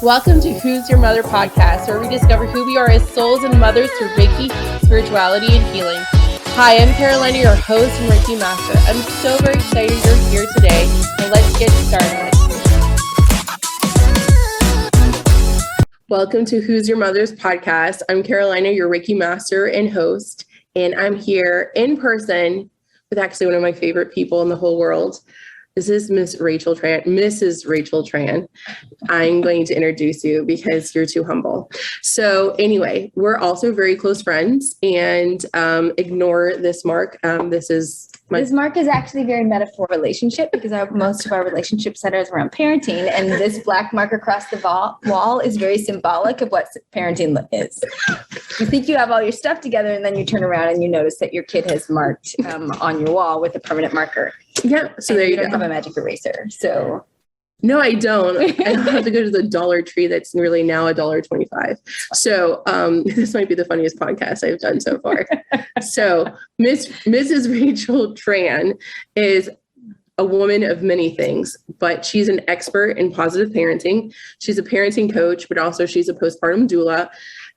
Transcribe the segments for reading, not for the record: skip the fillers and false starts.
Welcome to Who's Your Mother podcast, where we discover who we are as souls and mothers through Reiki, spirituality, and healing. Hi, I'm Carolina, your host and Reiki master. I'm so very excited you're here today, and let's get started. Welcome to Who's Your Mother's podcast. I'm Carolina, your Reiki master and host, and I'm here in person with actually one of my favorite people in the whole world. This is Mrs. Rachel Tran. I'm going to introduce you because you're too humble. So anyway, we're also very close friends, and ignore this mark. This mark is actually a very metaphor relationship because most of our relationship centers around parenting, and this black mark across the wall is very symbolic of what parenting is. You think you have all your stuff together, and then you turn around and you notice that your kid has marked on your wall with a permanent marker. Yeah, so and there you go. You don't have a magic eraser, so. No, I don't. I don't have to go to the Dollar Tree that's really now $1.25. So this might be the funniest podcast I've done so far. So Mrs. Rachel Tran is a woman of many things, but she's an expert in positive parenting. She's a parenting coach, but also she's a postpartum doula.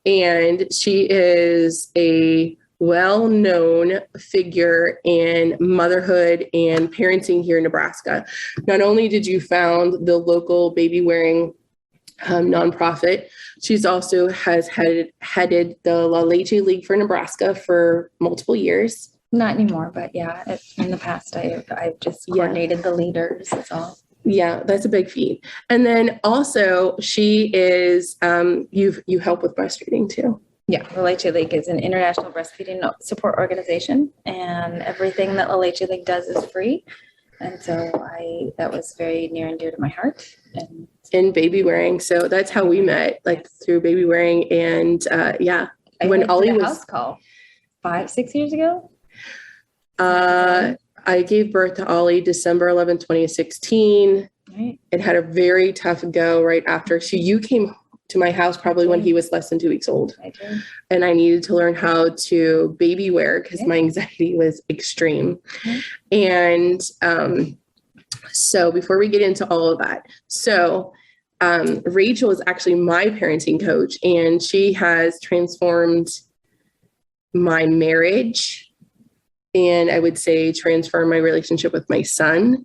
And she is a well-known figure in motherhood and parenting here in Nebraska. Not only did you found the local baby wearing nonprofit, she's also has headed the La Leche League for Nebraska for multiple years. Not anymore, but yeah, in the past, I've just coordinated the leaders. That's all. Yeah, that's a big feat. And then also she is, you help with breastfeeding too. Yeah, La Leche League is an international breastfeeding support organization, and everything that La Leche League does is free. And so that was very near and dear to my heart. And in baby wearing. So that's how we met, like through baby wearing. And when Ollie was house call 5-6 years ago. I gave birth to Ollie December 11, 2016. Right. It had a very tough go right after. So you came to my house probably when he was less than 2 weeks old. I did. And I needed to learn how to baby wear because my anxiety was extreme. And so before we get into all of that, Rachel is actually my parenting coach, and she has transformed my marriage, and I would say transformed my relationship with my son,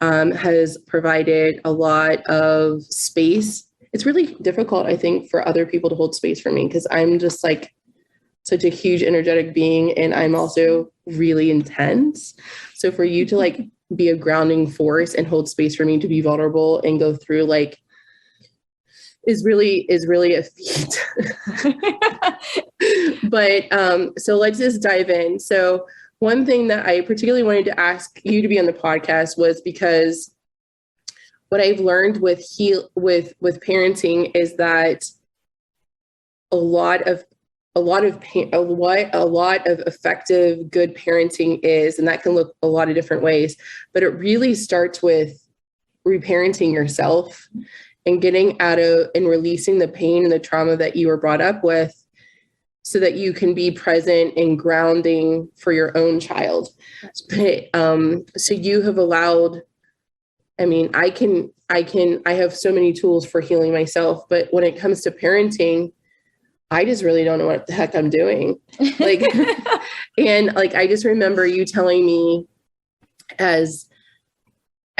has provided a lot of space. It's really difficult, I think, for other people to hold space for me because I'm just like such a huge energetic being, and I'm also really intense. So for you to like be a grounding force and hold space for me to be vulnerable and go through like is really a feat. But so let's just dive in. So one thing that I particularly wanted to ask you to be on the podcast was because what I've learned with parenting is that a lot of effective good parenting is, and that can look a lot of different ways, but it really starts with reparenting yourself and getting out of and releasing the pain and the trauma that you were brought up with, so that you can be present and grounding for your own child. But so you have allowed. I mean, I have so many tools for healing myself, but when it comes to parenting, I just really don't know what the heck I'm doing. Like, and like, I just remember you telling me I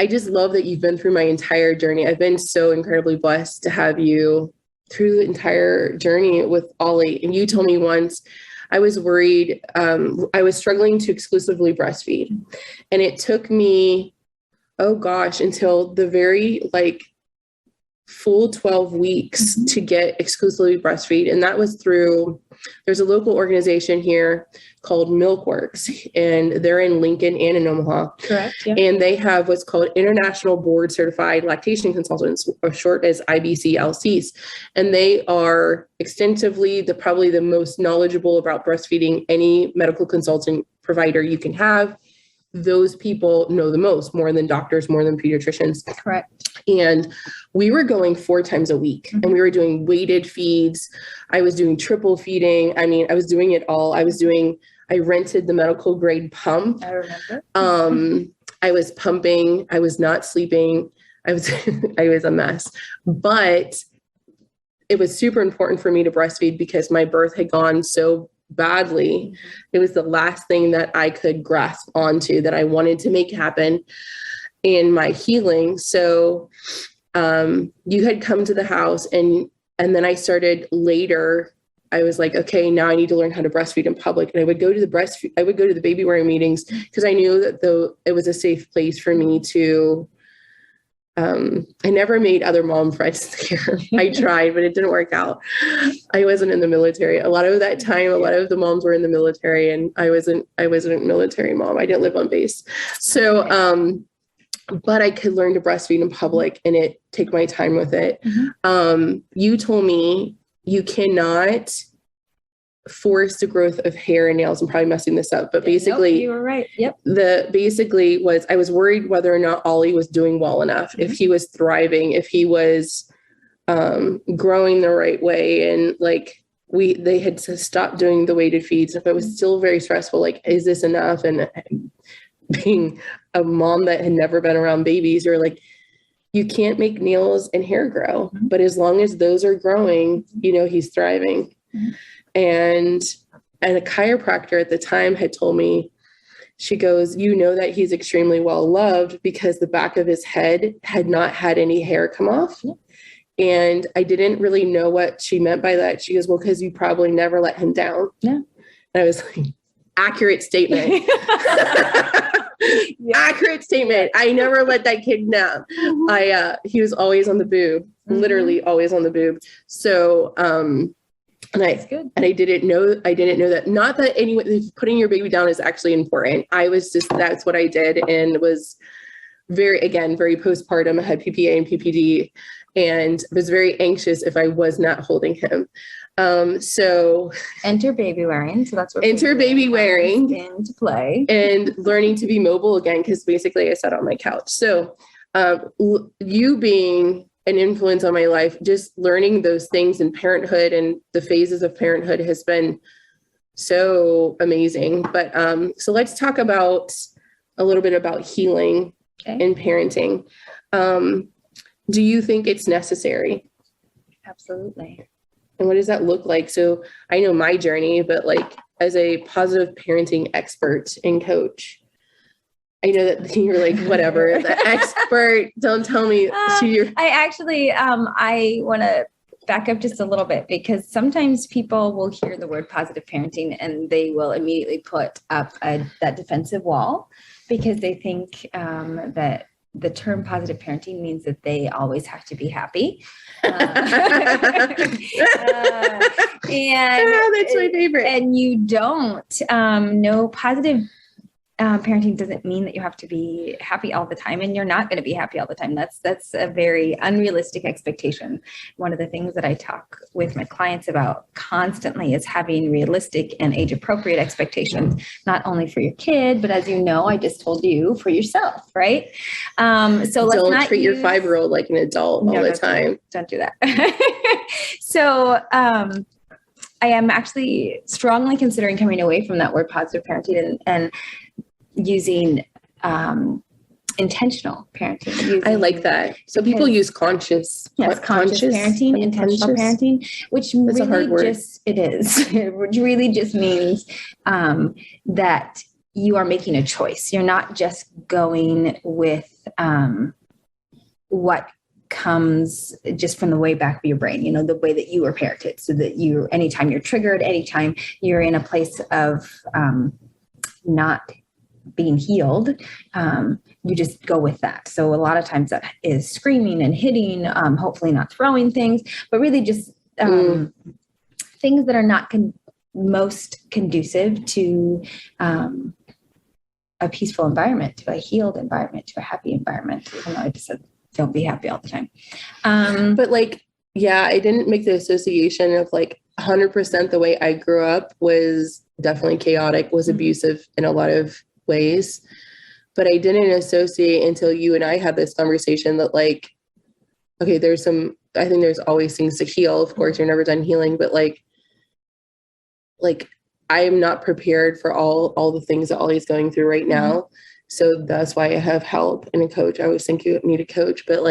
just love that you've been through my entire journey. I've been so incredibly blessed to have you through the entire journey with Ollie. And you told me once, I was worried, I was struggling to exclusively breastfeed. And it took me, until the very full 12 weeks to get exclusively breastfeed. And that was there's a local organization here called Milkworks, and they're in Lincoln and in Omaha. Correct. Yeah. And they have what's called International Board Certified Lactation Consultants, or short as IBCLCs. And they are extensively probably the most knowledgeable about breastfeeding any medical consultant provider you can have. Those people know the most, more than doctors, more than pediatricians. Correct. And we were going 4 times a week, and we were doing weighted feeds. I was doing triple feeding. I mean, I was doing it all. I rented the medical grade pump. I remember. I was pumping. I was not sleeping. I was a mess. But it was super important for me to breastfeed because my birth had gone so badly. It was the last thing that I could grasp onto that I wanted to make happen in my healing. So you had come to the house and then I started later. I was like, okay, now I need to learn how to breastfeed in public. And I would go to the baby wearing meetings because I knew that though it was a safe place for me to, I never made other mom friends there. I tried, but it didn't work out. I wasn't in the military. A lot of that time, a lot of the moms were in the military and I wasn't a military mom. I didn't live on base. So, but I could learn to breastfeed in public and take my time with it. You told me you cannot force the growth of hair and nails. I'm probably messing this up, but basically, nope, you were right. Yep. I was worried whether or not Ollie was doing well enough, if he was thriving, if he was growing the right way, and like they had to stop doing the weighted feeds. If it was still very stressful, like, is this enough? And being a mom that had never been around babies, you're like, you can't make nails and hair grow, but as long as those are growing, he's thriving. And a chiropractor at the time had told me, she goes, that he's extremely well loved because the back of his head had not had any hair come off. And I didn't really know what she meant by that. She goes, well, because you probably never let him down. Yeah. And I was like, accurate statement. Accurate statement. I never let that kid down. He was always on the boob, literally always on the boob. So, and I didn't know that, not that anyone putting your baby down is actually important. That's what I did. And was very postpartum. I had PPA and PPD and was very anxious if I was not holding him. So enter baby wearing. So that's what baby wearing into play and learning to be mobile again. Cause basically I sat on my couch. So, you being an influence on my life, just learning those things in parenthood and the phases of parenthood has been so amazing. But, so let's talk about a little bit about healing in parenting. Do you think it's necessary? Absolutely. And what does that look like? So I know my journey, but like as a positive parenting expert and coach, I know that you're like, whatever, the expert, don't tell me. I want to back up just a little bit because sometimes people will hear the word positive parenting and they will immediately put up that defensive wall because they think that the term positive parenting means that they always have to be happy. And that's my favorite. And you don't. No, positive parenting doesn't mean that you have to be happy all the time, and you're not going to be happy all the time. That's a very unrealistic expectation. One of the things that I talk with my clients about constantly is having realistic and age-appropriate expectations, not only for your kid, but as you know, I just told you, for yourself, right? So let's not treat your 5-year-old like an adult all the time. Don't do that. So I am actually strongly considering coming away from that word positive parenting and using intentional parenting. I like that. So people use conscious. Yes, conscious parenting, intentional parenting, which that's really a hard word. It is. Which really just means that you are making a choice. You're not just going with what comes just from the way back of your brain, the way that you were parented, so that anytime you're triggered, anytime you're in a place of not being healed, you just go with that. So a lot of times that is screaming and hitting, hopefully not throwing things, but really just things that are not most conducive to a peaceful environment, to a healed environment, to a happy environment. Even though I just said, don't be happy all the time. But I didn't make the association of 100% the way I grew up was definitely chaotic, was abusive in a lot of ways. But I didn't associate until you and I had this conversation that okay, I think there's always things to heal. Of course, you're never done healing, but I am not prepared for all the things that Ollie's going through right now. So that's why I have help and a coach. I always think you need a coach, but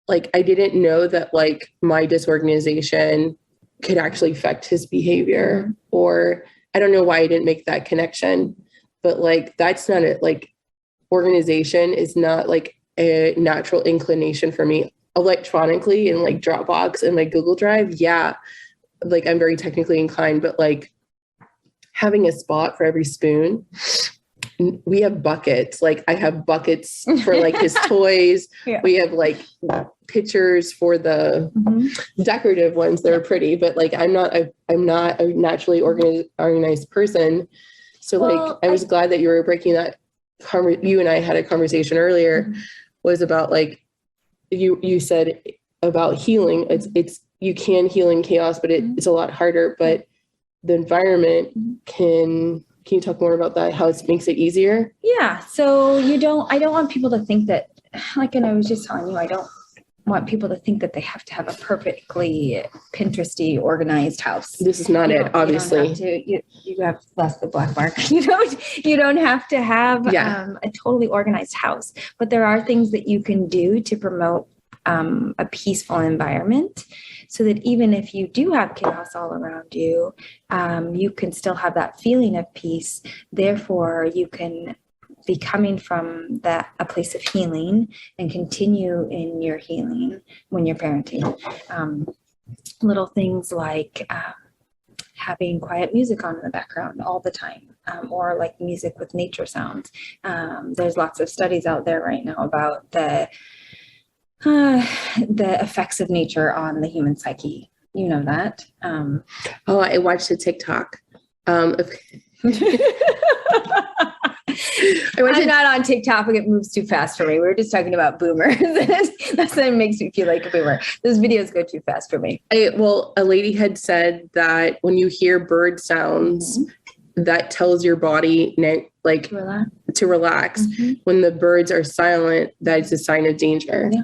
like, I didn't know that like my disorganization could actually affect his behavior, or I don't know why I didn't make that connection, but like, that's not it. Like, organization is not like a natural inclination for me electronically, and like Dropbox and like Google Drive. Yeah. Like, I'm very technically inclined, but like having a spot for every spoon. We have buckets. Like, I have buckets for like his toys. Yeah. We have like pictures for the decorative ones that are pretty, but like, I'm not a naturally organized person. So like, I was glad that you were breaking that. You and I had a conversation earlier, was about like, you said about healing. It's you can heal in chaos, but it's a lot harder, but the environment can you talk more about that, how it makes it easier? Yeah. So I don't want people to think that, like, and I was just telling you, I don't want people to think that they have to have a perfectly Pinteresty organized house. This is not it, obviously. You have less the black mark. You don't have to have a totally organized house, but there are things that you can do to promote a peaceful environment, so that even if you do have chaos all around you, you can still have that feeling of peace. Therefore, you can be coming from a place of healing and continue in your healing when you're parenting. Little things like having quiet music on in the background all the time, or like music with nature sounds. There's lots of studies out there right now about the effects of nature on the human psyche. You know that. I watched a TikTok. I'm not on TikTok. It moves too fast for me. We were just talking about boomers. That's what makes me feel like a boomer. Those videos go too fast for me. A lady had said that when you hear bird sounds, that tells your body like to relax. When the birds are silent, that's a sign of danger. Yeah.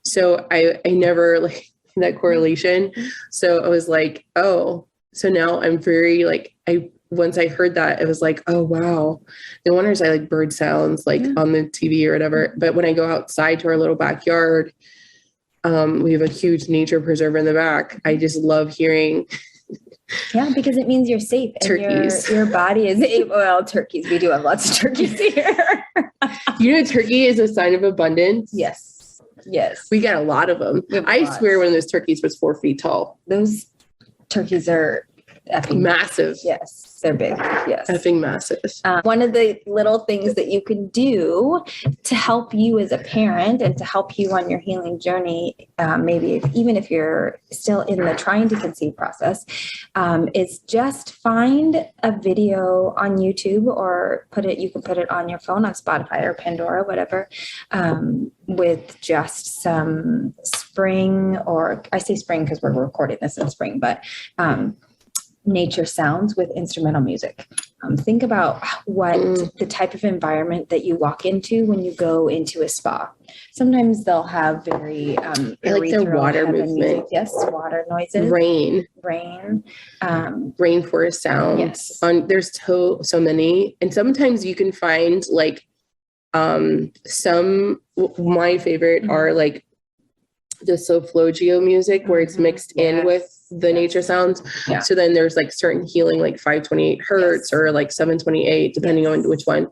So I never like that correlation. So I was like, oh, so now I'm very like, once I heard that, it was like, oh, wow. No wonder I like bird sounds like on the TV or whatever. But when I go outside to our little backyard, we have a huge nature preserve in the back. I just love hearing. Yeah, because it means you're safe. And turkeys. Your body is able. Well, turkeys. We do have lots of turkeys here. Turkey is a sign of abundance. Yes. Yes. We get a lot of them. I swear one of those turkeys was 4 feet tall. Those turkeys are effing massive. Yes. They're big. Yes. Effing massive. One of the little things that you can do to help you as a parent and to help you on your healing journey, maybe even if you're still in the trying to conceive process, is just find a video on YouTube, or you can put it on your phone, on Spotify or Pandora, whatever, with just some spring, or I say spring because we're recording this in spring, but nature sounds with instrumental music. Think about what the type of environment that you walk into when you go into a spa. Sometimes they'll have very I like their water movement. Music. Yes, water noises. Rain. Rainforest sounds. Yes. There's so many, and sometimes you can find like my favorite are like the Sotomayor music, where it's mixed in with the nature sounds. Yeah. So then there's like certain healing, like 528 hertz or like 728, depending on which one.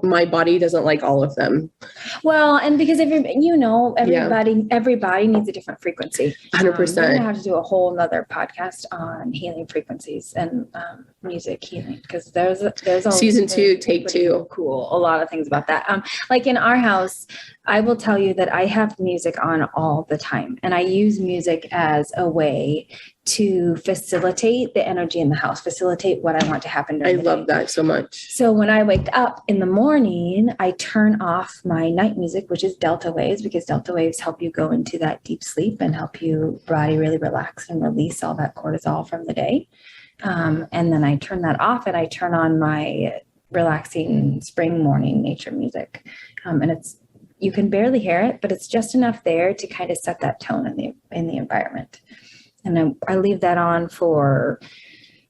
My body doesn't like all of them. Well, and because everybody needs a different frequency. 100%. We're going to have to do a whole nother podcast on healing frequencies and music healing, because there's season 2, take 2. Cool. A lot of things about that. Like in our house, I will tell you that I have music on all the time, and I use music as a way to facilitate the energy in the house, facilitate what I want to happen during the day. I love that so much. So when I wake up in the morning, I turn off my night music, which is delta waves, because delta waves help you go into that deep sleep and help your body really relax and release all that cortisol from the day. And then I turn that off and I turn on my relaxing spring morning nature music. And you can barely hear it, but it's just enough there to kind of set that tone in the environment. And I leave that on for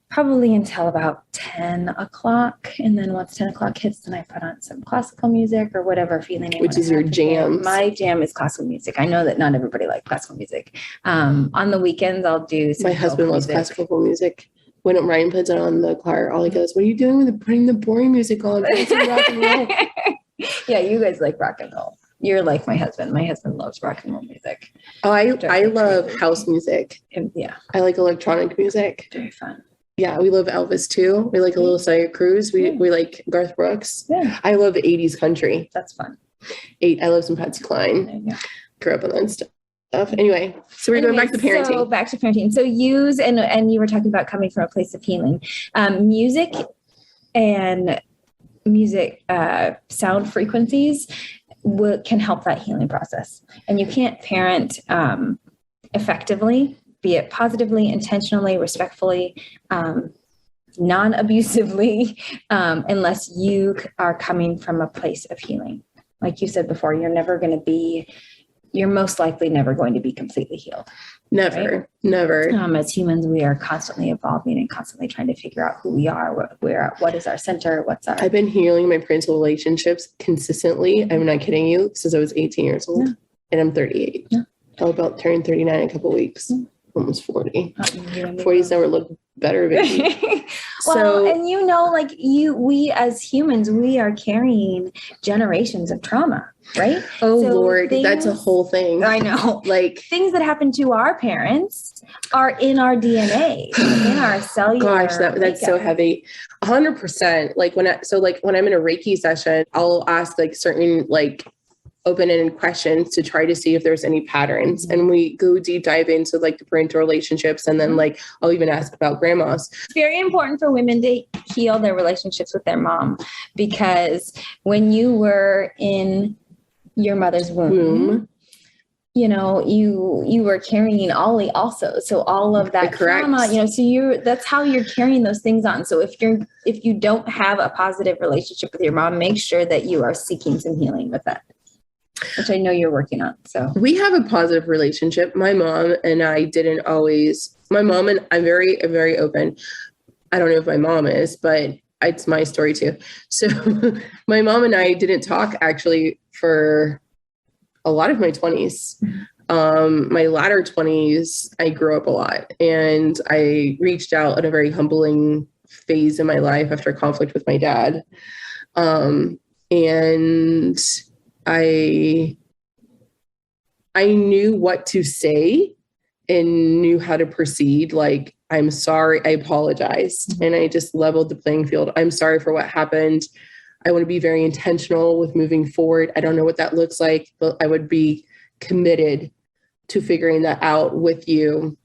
probably until about 10 o'clock. And then once 10 o'clock hits, then I put on some classical music or whatever feeling I Which is your jam. My jam is classical music. I know that not everybody likes classical music. On the weekends, I'll do some My husband loves music. classical music. When Ryan puts it on the car, all he goes, "What are you doing with putting the boring music on? Put some rock and roll." Yeah, you guys like rock and roll. You're like my husband. My husband loves rock and roll music. Oh, I love house music. And yeah, I like electronic music. very fun. Yeah, we love Elvis too. We like a little Sire Cruz. We like Garth Brooks. Yeah, I love the 80s country. that's fun. I love some Patsy Cline. There you go. Grew up on that stuff. Anyway, so we're going back to parenting. So back to parenting. So use, and you were talking about coming from a place of healing. Music and music sound frequencies can help that healing process. And you can't parent effectively, be it positively, intentionally, respectfully, non-abusively, unless you are coming from a place of healing. Like you said before, you're most likely never going to be completely healed. Never. As humans, we are constantly evolving and constantly trying to figure out who we are, what is our center, I've been healing my parental relationships consistently. I'm not kidding you, since I was 18 years old. Yeah. And I'm 38. Yeah. I'll about turn 39 in a couple of weeks. Yeah. Almost 40. 40's never looked better, baby. Well, and like we as humans, we are carrying generations of trauma, right? Oh, so Lord, that's a whole thing. I know. Like things that happened to our parents are in our DNA, in our cellular. Gosh, that's so heavy. 100%. Like when I'm in a Reiki session, I'll ask like certain open-ended questions to try to see if there's any patterns. Mm-hmm. And we go deep dive into like the parental relationships. And then I'll even ask about grandmas. It's very important for women to heal their relationships with their mom, because when you were in your mother's womb, you were carrying Ollie also. So all of that trauma, that's how you're carrying those things on. So if you don't have a positive relationship with your mom, make sure that you are seeking some healing with that, which I know you're working on. So we have a positive relationship. My mom and I didn't always, I'm very, very open. I don't know if my mom is, but it's my story too. So my mom and I didn't talk actually for a lot of my 20s. My latter 20s, I grew up a lot, and I reached out at a very humbling phase in my life after conflict with my dad. And I knew what to say and knew how to proceed. Like, I'm sorry, I apologized, and I just leveled the playing field. I'm sorry for what happened. I want to be very intentional with moving forward. I don't know what that looks like, but I would be committed to figuring that out with you.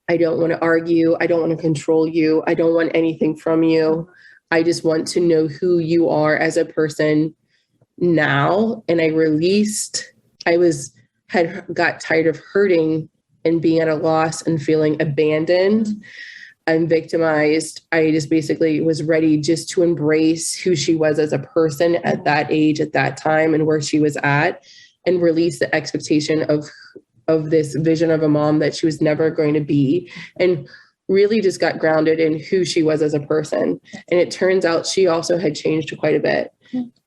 I don't want to argue. I don't want to control you. I don't want anything from you. I just want to know who you are as a person now. And I got tired of hurting and being at a loss and feeling abandoned. I'm victimized. I just basically was ready just to embrace who she was as a person at that age, at that time, and where she was at, and release the expectation of this vision of a mom that she was never going to be, and really just got grounded in who she was as a person. And it turns out she also had changed quite a bit.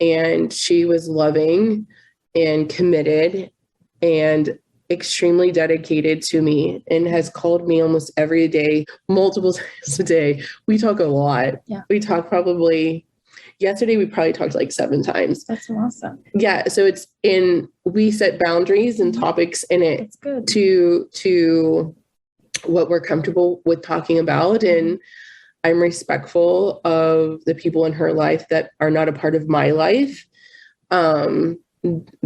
And she was loving and committed and extremely dedicated to me, and has called me almost every day, multiple times a day. We talk a lot. Yeah. We talk yesterday we probably talked like 7 times. That's awesome. Yeah. So we set boundaries and topics in it. It's good. To what we're comfortable with talking about. And I'm respectful of the people in her life that are not a part of my life,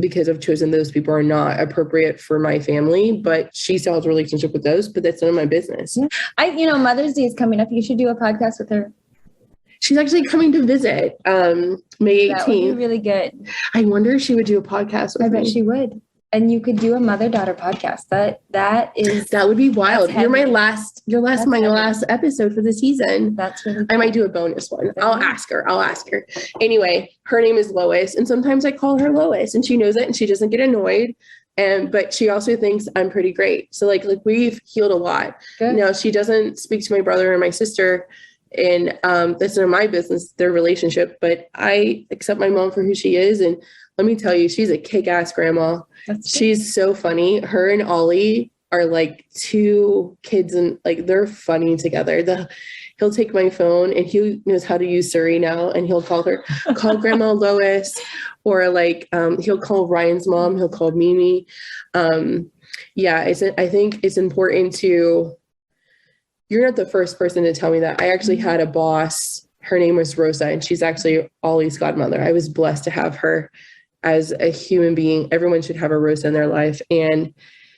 because I've chosen those people are not appropriate for my family, but she still has a relationship with those, but that's none of my business. Yeah. Mother's Day is coming up. You should do a podcast with her. She's actually coming to visit May 18th. That would be really good. I wonder if she would do a podcast with me. I bet she would. And you could do a mother-daughter podcast. That would be wild. You're my last episode for the season. That's really cool. I might do a bonus one. I'll ask her. Anyway, her name is Lois, and sometimes I call her Lois, and she knows it, and she doesn't get annoyed. but she also thinks I'm pretty great. So like we've healed a lot. Good. Now she doesn't speak to my brother and my sister, and that's none of my business, their relationship, but I accept my mom for who she is. And let me tell you, she's a kick-ass grandma. She's so funny. Her and Ollie are like two kids, and like they're funny together. He'll take my phone, and he knows how to use Siri now, and he'll call Grandma Lois, or like he'll call Ryan's mom, he'll call Mimi. I think it's important to, you're not the first person to tell me that. I actually had a boss, her name was Rosa, and she's actually Ollie's godmother. I was blessed to have her as a human being. Everyone should have a Rosa in their life. And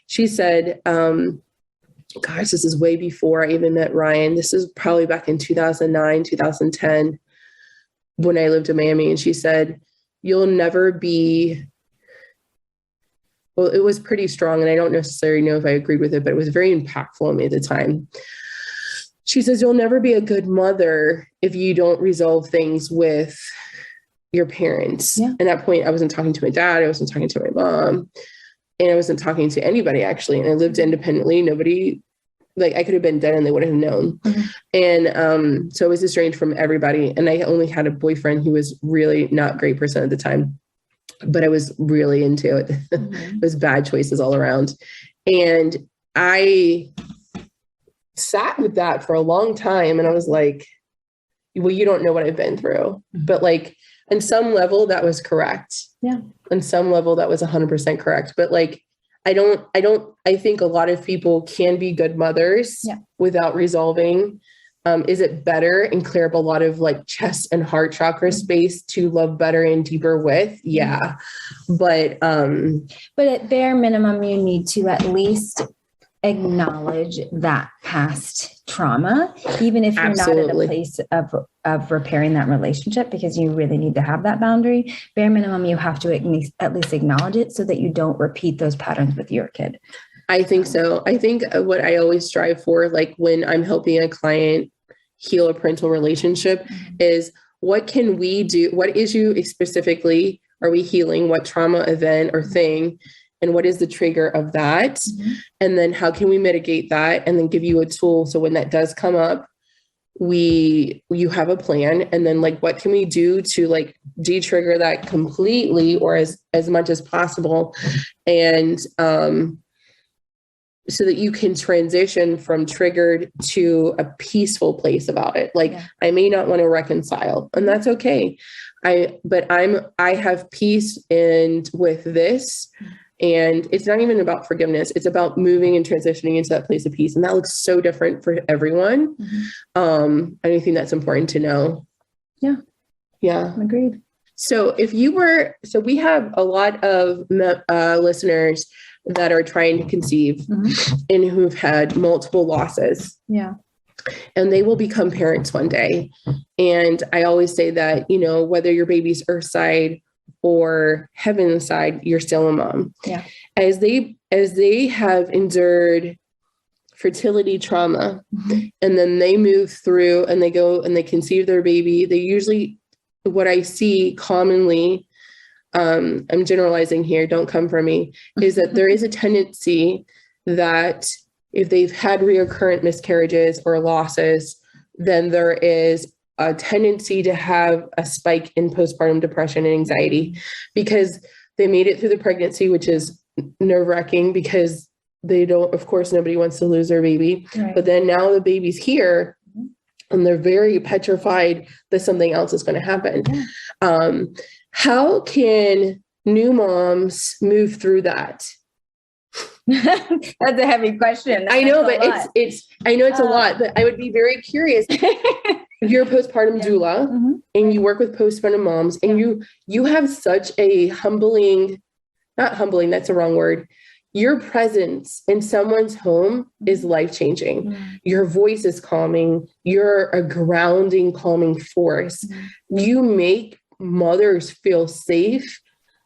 she said, gosh, this is way before I even met Ryan. This is probably back in 2009, 2010, when I lived in Miami. And she said, you'll never be, well, it was pretty strong. And I don't necessarily know if I agreed with it, but it was very impactful on me at the time. She says, you'll never be a good mother if you don't resolve things with your parents. Yeah. At that point, I wasn't talking to my dad. I wasn't talking to my mom. And I wasn't talking to anybody, actually. And I lived independently. Nobody, like, I could have been dead and they wouldn't have known. And so I was estranged from everybody. And I only had a boyfriend who was really not a great person at the time, but I was really into it. It was bad choices all around. And I sat with that for a long time. And I was like, well, you don't know what I've been through. But like, on some level, that was correct. Yeah. On some level, that was 100% correct. But like, I think a lot of people can be good mothers without resolving. Is it better and clear up a lot of like chest and heart chakra space to love better and deeper with? Yeah. But at bare minimum, you need to at least acknowledge that past trauma, even if you're not in a place of repairing that relationship, because you really need to have that boundary. Bare minimum, you have to at least acknowledge it so that you don't repeat those patterns with your kid. I think so. I think what I always strive for, like when I'm helping a client heal a parental relationship, is what can we do? What issue specifically are we healing? What trauma event or thing? And what is the trigger of that? And then how can we mitigate that? And then give you a tool. So when that does come up, you have a plan. And then like, what can we do to like de-trigger that completely, or as much as possible? And so that you can transition from triggered to a peaceful place about it. Like, I may not want to reconcile, and that's okay. I have peace with this. And it's not even about forgiveness. It's about moving and transitioning into that place of peace. And that looks so different for everyone. And I think that's important to know. Yeah. Yeah. Agreed. So we have a lot of listeners that are trying to conceive and who've had multiple losses. Yeah. And they will become parents one day. And I always say that, whether your baby's earth side or heaven side, you're still a mom. Yeah. As they have endured fertility trauma, and then they move through and they go and they conceive their baby, they usually, what I see commonly, I'm generalizing here, don't come for me, is that there is a tendency that if they've had recurrent miscarriages or losses, then there is a tendency to have a spike in postpartum depression and anxiety, because they made it through the pregnancy, which is nerve-wracking because of course, nobody wants to lose their baby. Right. But then now the baby's here and they're very petrified that something else is going to happen. Yeah. How can new moms move through that? That's a heavy question. I know, but it's a lot, but I would be very curious. You're a postpartum doula and you work with postpartum moms, and you have such a not humbling, that's the wrong word. Your presence in someone's home is life-changing. Your voice is calming. You're a grounding, calming force. You make mothers feel safe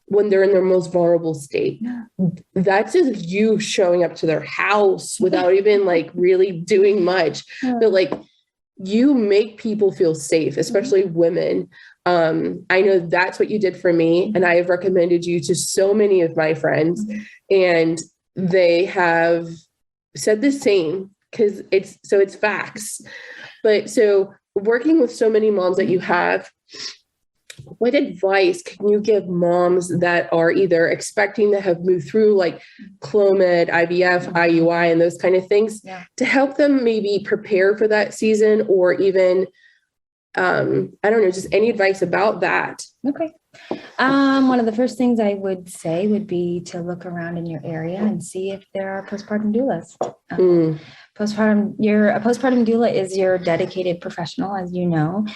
when they're in their most vulnerable state. That's just you showing up to their house without even like really doing much. But like, you make people feel safe, especially women. I know that's what you did for me, and I have recommended you to so many of my friends, and they have said the same, because it's facts. But so working with so many moms that you have, what advice can you give moms that are either expecting to have moved through like Clomid, IVF, IUI, and those kind of things to help them maybe prepare for that season, or even, I don't know, just any advice about that? Okay. One of the first things I would say would be to look around in your area and see if there are postpartum doulas. A postpartum doula is your dedicated professional, as you know,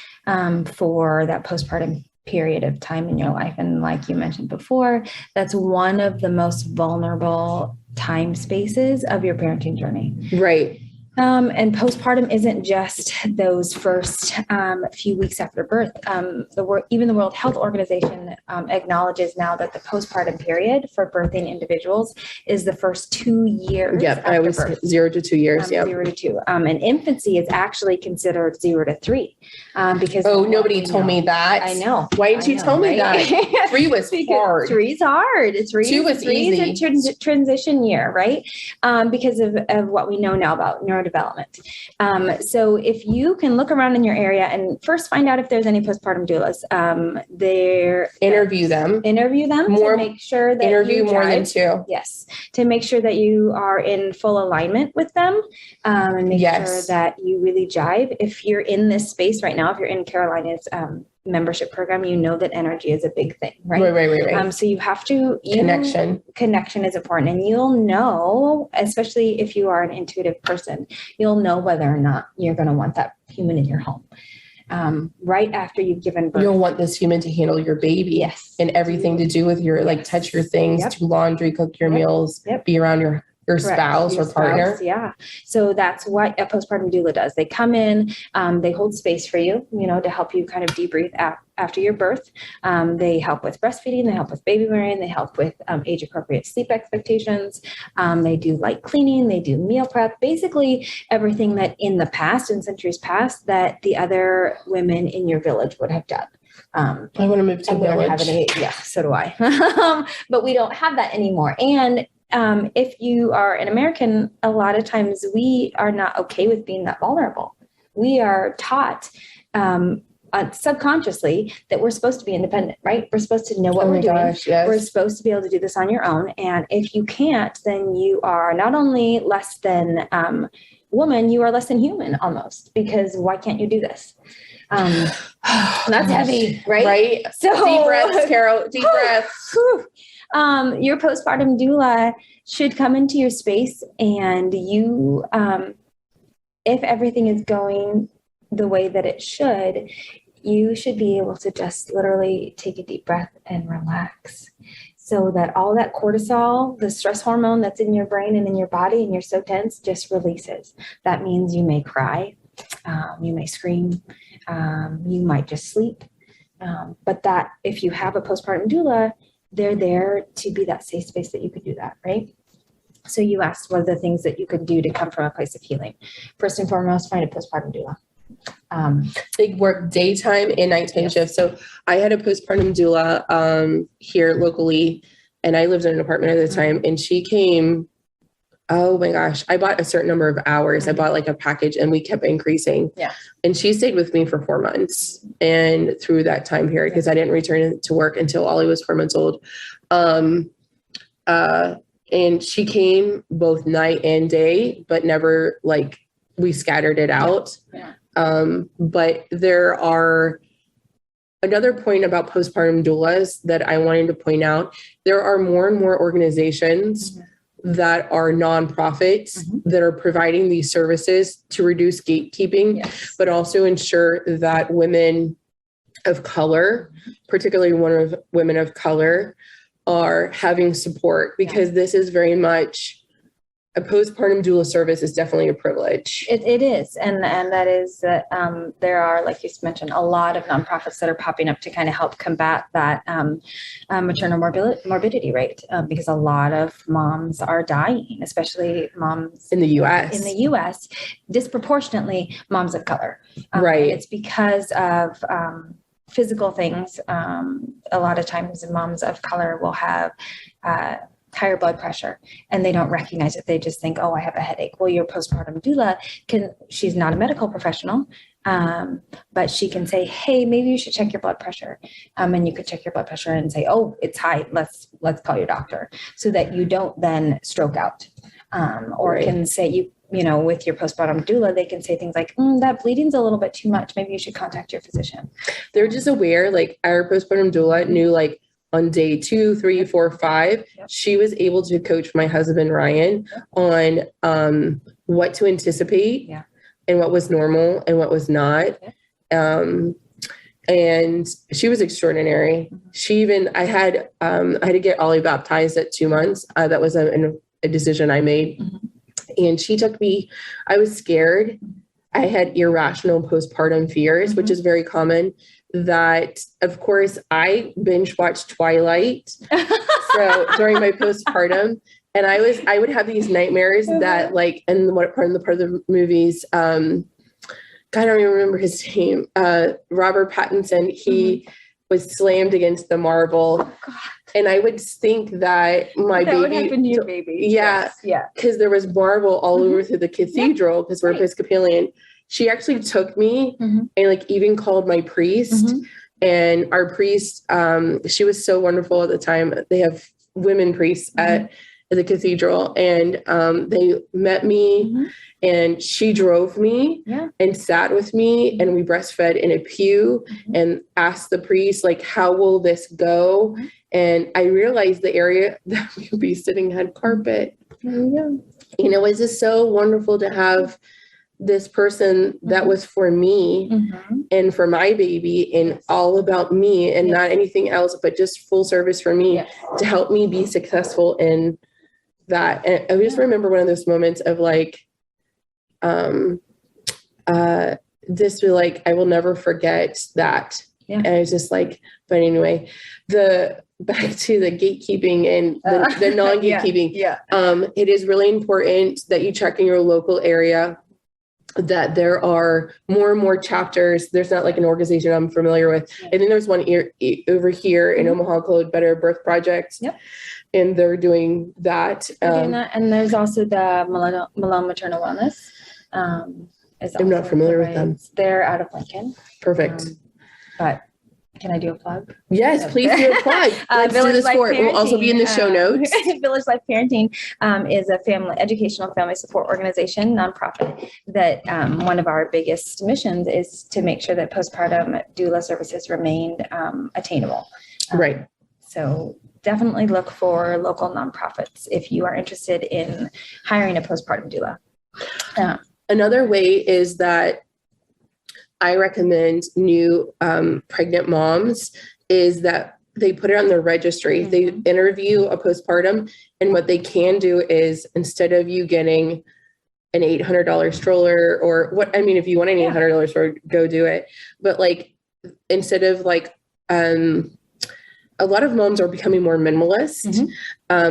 for that postpartum period of time in your life. And like you mentioned before, that's one of the most vulnerable time spaces of your parenting journey. Right. And postpartum isn't just those first few weeks after birth. Even the World Health Organization acknowledges now that the postpartum period for birthing individuals is the first 2 years. Yep, I was birth. 0 to 2 years. 0 to 2. And infancy is actually considered 0 to 3. Because nobody told me that. I know. Why didn't you tell me that? 3 was hard. 3's hard. 2 was easy. It's a transition year, right? Because of what we know now about neurodevelopment. So if you can look around in your area and first find out if there's any postpartum doulas, interview them to make sure that interview more than 2. Yes. To make sure that you are in full alignment with them, and make sure that you really jive. If you're in this space right now, if you're in Carolina's, membership program, you know that energy is a big thing, right? Right. So you have to connection is important, and you'll know, especially if you are an intuitive person, you'll know whether or not you're going to want that human in your home. Right after you've given birth, you'll want this human to handle your baby, and everything to do with your touch your things, do laundry, cook your meals, be around your spouse or partner. So that's what a postpartum doula does. They come in, they hold space for you, to help you kind of debrief after your birth. They help with breastfeeding, they help with baby wearing, they help with age appropriate sleep expectations. They do light cleaning, they do meal prep, basically everything that in the past, in centuries past, that the other women in your village would have done. I want to move to a village. So do I. But we don't have that anymore. And if you are an American, a lot of times we are not okay with being that vulnerable. We are taught subconsciously that we're supposed to be independent, right? We're supposed to know what we're doing. We're supposed to be able to do this on your own. And if you can't, then you are not only less than woman, you are less than human almost, because why can't you do this? That's heavy, right? Right. So deep breaths, Carol, deep breaths. Your postpartum doula should come into your space, and you, if everything is going the way that it should, you should be able to just literally take a deep breath and relax, so that all that cortisol, the stress hormone that's in your brain and in your body and you're so tense, just releases. That means you may cry, you may scream, you might just sleep. But that if you have a postpartum doula, they're there to be that safe space that you could do that, right? So you asked what are the things that you could do to come from a place of healing. First and foremost, find a postpartum doula. They work daytime and nighttime shifts. So I had a postpartum doula here locally, and I lived in an apartment at the time, and she came, oh my gosh, I bought a certain number of hours. I bought like a package, and we kept increasing. And she stayed with me for 4 months and through that time period, because I didn't return to work until Ollie was 4 months old. And she came both night and day, but never we scattered it out. But there are another point about postpartum doulas that I wanted to point out. There are more and more organizations that are nonprofits that are providing these services to reduce gatekeeping, but also ensure that women of color, particularly women of color, are having support, because this is very much a postpartum doula service is definitely a privilege. It is. And that is that there are, like you mentioned, a lot of nonprofits that are popping up to kind of help combat that maternal morbidity rate, because a lot of moms are dying, especially moms In the U.S. In the U.S., disproportionately moms of color. Right. And it's because of physical things. A lot of times moms of color will have higher blood pressure and they don't recognize it. They just think, oh, I have a headache. Well, your postpartum doula she's not a medical professional, but she can say, hey, maybe you should check your blood pressure. And you could check your blood pressure and say, oh, it's high. Let's call your doctor, so that you don't then stroke out. Or Right. can say with your postpartum doula, they can say things like, that bleeding's a little bit too much. Maybe you should contact your physician. They're just aware, like our postpartum doula knew, like on day 2, 3, 4, 5, Yep. she was able to coach my husband, Ryan, on what to anticipate Yeah. and what was normal and what was not. And she was extraordinary. She even, I had to get Ollie baptized at 2 months. That was a decision I made. And she took me, I was scared. I had irrational postpartum fears, which is very common. That, of course, I binge watched Twilight so during my postpartum, and I would have these nightmares that, like, and what part of the movies, God, I don't even remember his name, Robert Pattinson, he was slammed against the marble. And I would think that my baby would happen to your baby. Yeah. Yeah. Because there was marble all over through the cathedral, because we're Episcopalian. She actually took me and like even called my priest, and our priest, she was so wonderful at the time. They have women priests at the cathedral, and they met me and she drove me and sat with me, and we breastfed in a pew and asked the priest, like, how will this go? And I realized the area that we would be sitting had carpet. It was just so wonderful to have this person that was for me and for my baby and all about me and not anything else, but just full service for me to help me be successful in that. And I just remember one of those moments of like, this was like, I will never forget that. And I was just like, but anyway, back to the gatekeeping and the non-gatekeeping. It is really important that you check in your local area, that there are more and more chapters. There's not like an organization I'm familiar with. And then there's one over here in Omaha called Better Birth Project. And they're doing that. And there's also the Malone Maternal Wellness. I'm not familiar with them. They're out of Lincoln. Perfect. But can I do a plug? Yes, please do a plug. Let's do this for it. It will also be in the show notes. Village Life Parenting is a educational family support organization, nonprofit, that one of our biggest missions is to make sure that postpartum doula services remain attainable. Right. So definitely look for local nonprofits if you are interested in hiring a postpartum doula. Another way is that I recommend new pregnant moms is that they put it on their registry. They interview a postpartum, and what they can do is, instead of you getting an $800 stroller or if you want an $800 stroller, go do it. But like, instead of like, a lot of moms are becoming more minimalist.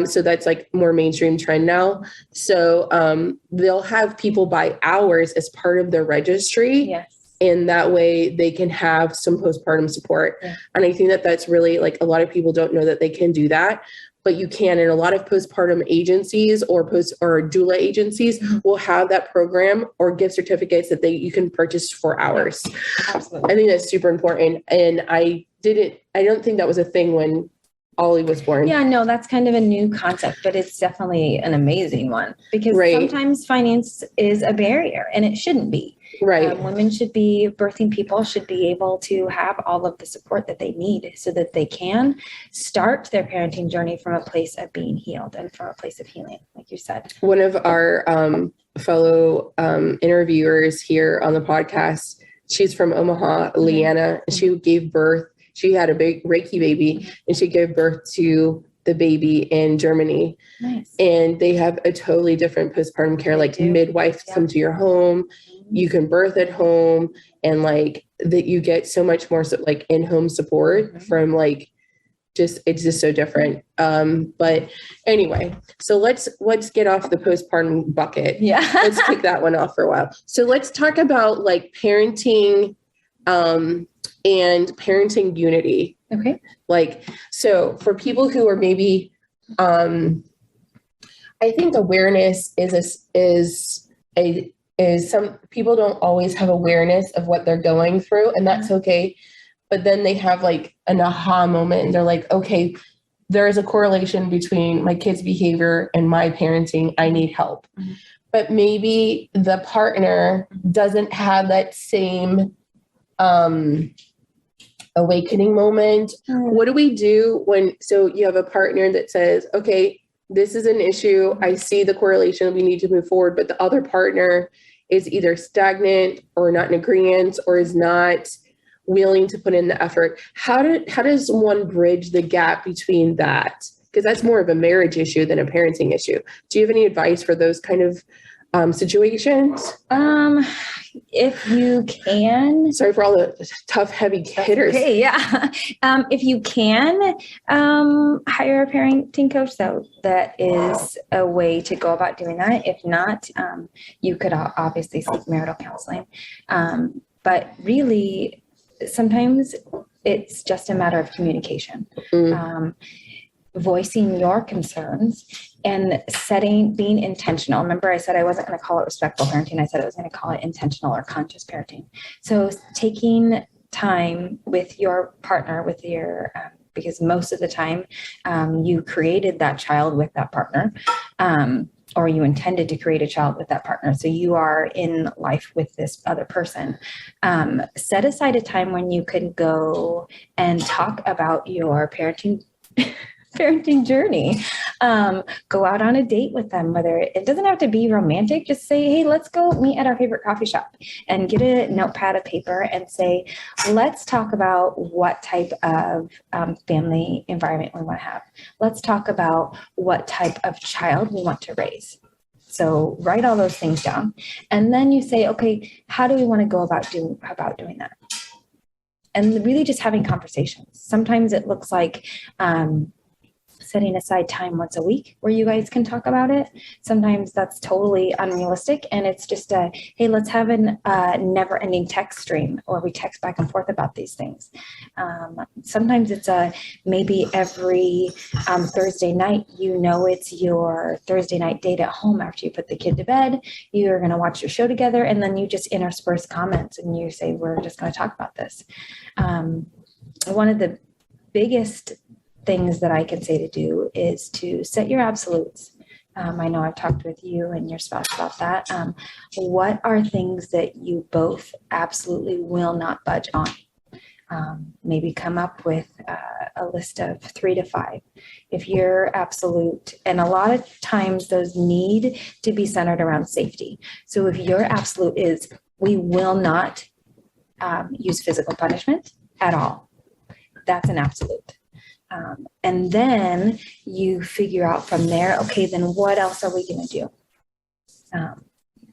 So that's like more mainstream trend now. So they'll have people buy hours as part of their registry. And that way they can have some postpartum support. And I think that that's really, like, a lot of people don't know that they can do that, but you can. And a lot of postpartum agencies or doula agencies will have that program or gift certificates that you can purchase for hours. Absolutely. I think that's super important. And I don't think that was a thing when Ollie was born. Yeah, no, that's kind of a new concept, but it's definitely an amazing one, because sometimes finance is a barrier, and it shouldn't be. Women birthing people should be able to have all of the support that they need so that they can start their parenting journey from a place of being healed and from a place of healing, like you said. One of our fellow interviewers here on the podcast, she's from Omaha, Leanna. She gave birth. She had a big Reiki baby, and she gave birth to the baby in Germany. Nice. And they have a totally different postpartum care, like midwives come to your home, you can birth at home, and like that you get so much more like in-home support from like it's just so different. But anyway, so let's get off the postpartum bucket. Yeah. Let's kick that one off for a while. So let's talk about like parenting and parenting unity. Okay. Like, so for people who are maybe, I think awareness is some people don't always have awareness of what they're going through, and that's okay. But then they have like an aha moment and they're like, okay, there is a correlation between my kid's behavior and my parenting. I need help. Mm-hmm. But maybe the partner doesn't have that same awakening moment. What do we do so you have a partner that says, okay, this is an issue. I see the correlation. We need to move forward. But the other partner is either stagnant or not in agreement or is not willing to put in the effort. How does one bridge the gap between that? Because that's more of a marriage issue than a parenting issue. Do you have any advice for those kind of situations? If you can. Sorry for all the tough, heavy hitters. Okay, yeah. If you can hire a parenting coach, that is a way to go about doing that. If not, you could obviously seek marital counseling. But really, sometimes it's just a matter of communication. Voicing your concerns and being intentional. Remember, I said I wasn't going to call it respectful parenting. I said I was going to call it intentional or conscious parenting. So taking time with your partner, because most of the time you created that child with that partner, or you intended to create a child with that partner. So you are in life with this other person. Set aside a time when you can go and talk about your parenting journey. Go out on a date with them, whether it doesn't have to be romantic. Just say, hey, let's go meet at our favorite coffee shop, and get a notepad of paper and say, let's talk about what type of family environment we want to have. Let's talk about what type of child we want to raise. So write all those things down. And then you say, okay, how do we want to go about doing that? And really just having conversations. Sometimes it looks like setting aside time once a week where you guys can talk about it. Sometimes that's totally unrealistic, and it's just hey, let's have a never-ending text stream, or we text back and forth about these things. Sometimes it's maybe every Thursday night, it's your Thursday night date at home after you put the kid to bed. You're going to watch your show together, and then you just intersperse comments and you say, we're just going to talk about this. One of the biggest things that I can say to do is to set your absolutes. I know I've talked with you and your spouse about that. What are things that you both absolutely will not budge on? Maybe come up with a list of 3 to 5. If you're absolute, and a lot of times those need to be centered around safety. So if your absolute is, we will not use physical punishment at all, that's an absolute. And then you figure out from there, okay, then what else are we going to do?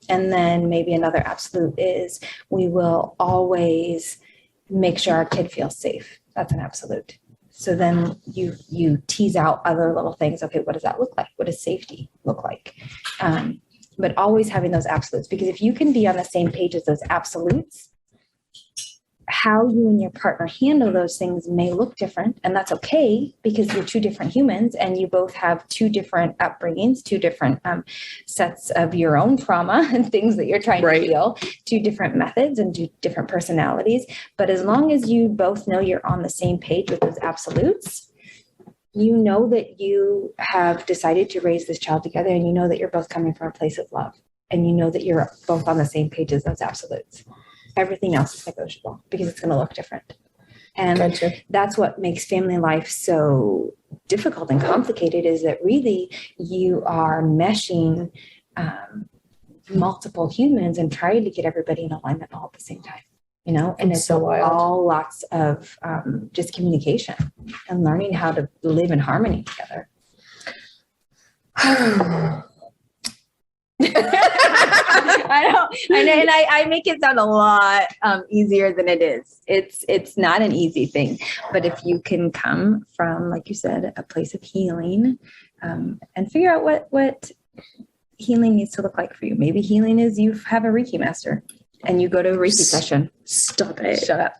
And then maybe another absolute is, we will always make sure our kid feels safe. That's an absolute. So then you tease out other little things. Okay, what does that look like? What does safety look like? But always having those absolutes, because if you can be on the same page as those absolutes, how you and your partner handle those things may look different, and that's okay, because you're 2 different humans and you both have 2 different upbringings, 2 different sets of your own trauma and things that you're trying to heal, 2 different methods and 2 different personalities. But as long as you both know you're on the same page with those absolutes, you know that you have decided to raise this child together, and you know that you're both coming from a place of love, and you know that you're both on the same page as those absolutes. Everything else is negotiable, because it's going to look different. And that's what makes family life so difficult and complicated, is that really you are meshing multiple humans and trying to get everybody in alignment all at the same time. you know, and it's so wild. all lots of just communication and learning how to live in harmony together. I know, and I make it sound a lot easier than it is. It's not an easy thing, but if you can come from, like you said, a place of healing, and figure out what healing needs to look like for you. Maybe healing is you have a Reiki master and you go to a Reiki session. Stop it. Shut up.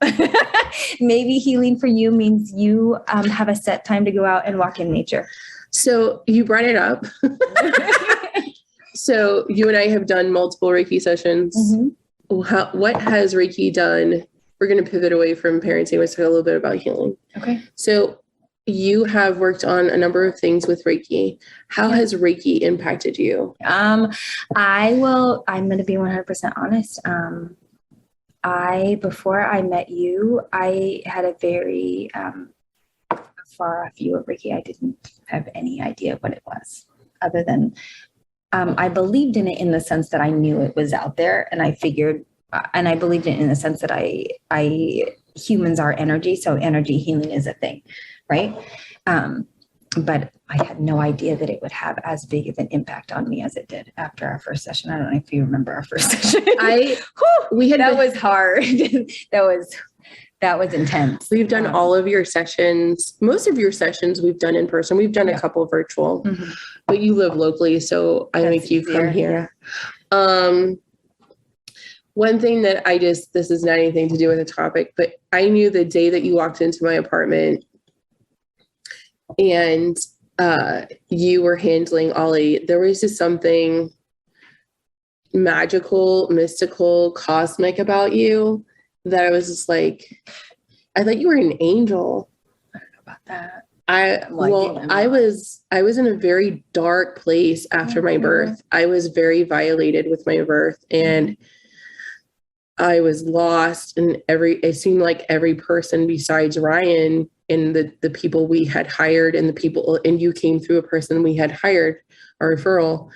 Maybe healing for you means you have a set time to go out and walk in nature. So you brought it up. So you and I have done multiple Reiki sessions. Mm-hmm. What has Reiki done? We're going to pivot away from parenting. Let's talk a little bit about healing. Okay. So you have worked on a number of things with Reiki. How has Reiki impacted you? I'm going to be 100% honest. Before I met you, I had a very far off view of Reiki. I didn't have any idea what it was, other than I believed in it in the sense that I knew it was out there, and I figured, and I believed in it in the sense that humans are energy, so energy healing is a thing, right? But I had no idea that it would have as big of an impact on me as it did after our first session. I don't know if you remember our first session. That was hard. That was intense. We've done all of your sessions. Most of your sessions we've done in person. We've done a couple virtual, but you live locally, so I make you come here. One thing that this is not anything to do with the topic, but I knew the day that you walked into my apartment and you were handling Ollie, there was just something magical, mystical, cosmic about you that I was just like, I thought you were an angel. I don't know about that. I was in a very dark place after my birth. I was very violated with my birth, and I was lost. And it seemed like every person besides Ryan and the people we had hired and you came through a person we had hired, a referral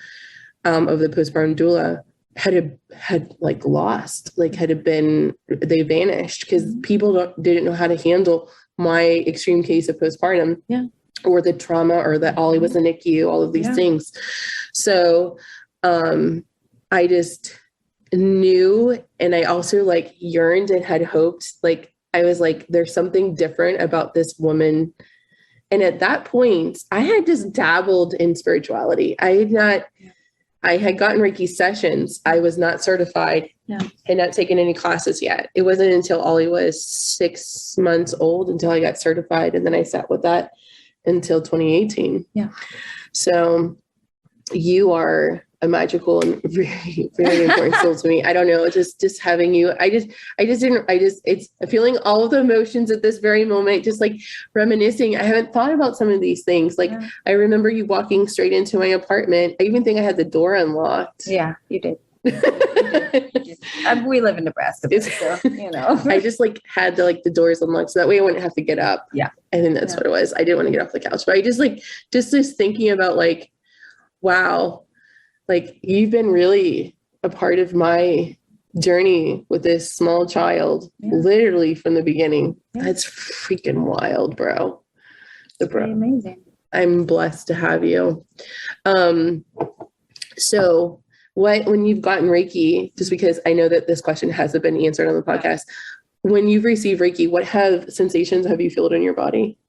of the postpartum doula, had like lost, like they vanished because people didn't know how to handle my extreme case of postpartum, or the trauma, or that Ollie was in NICU, all of these things. So I just knew, and I also like yearned and had hoped, like I was like, there's something different about this woman. And at that point, I had just dabbled in spirituality. I had gotten Reiki sessions. I was not certified, had not taken any classes yet. It wasn't until Ollie was 6 months old until I got certified. And then I sat with that until 2018. Yeah. So you are a magical and very, very important soul to me. I don't know, just having you, it's feeling all of the emotions at this very moment, just like reminiscing. I haven't thought about some of these things. Like I remember you walking straight into my apartment. I even think I had the door unlocked. Yeah, you did. We live in Nebraska, so, you know. I just like had the doors unlocked so that way I wouldn't have to get up. Yeah. I think that's what it was. I didn't want to get off the couch, but I just thinking about like, wow, like you've been really a part of my journey with this small child, literally from the beginning. That's freaking wild, bro. Amazing. I'm blessed to have you. So when you've gotten Reiki, just because I know that this question hasn't been answered on the podcast, when you've received Reiki, what sensations have you felt in your body?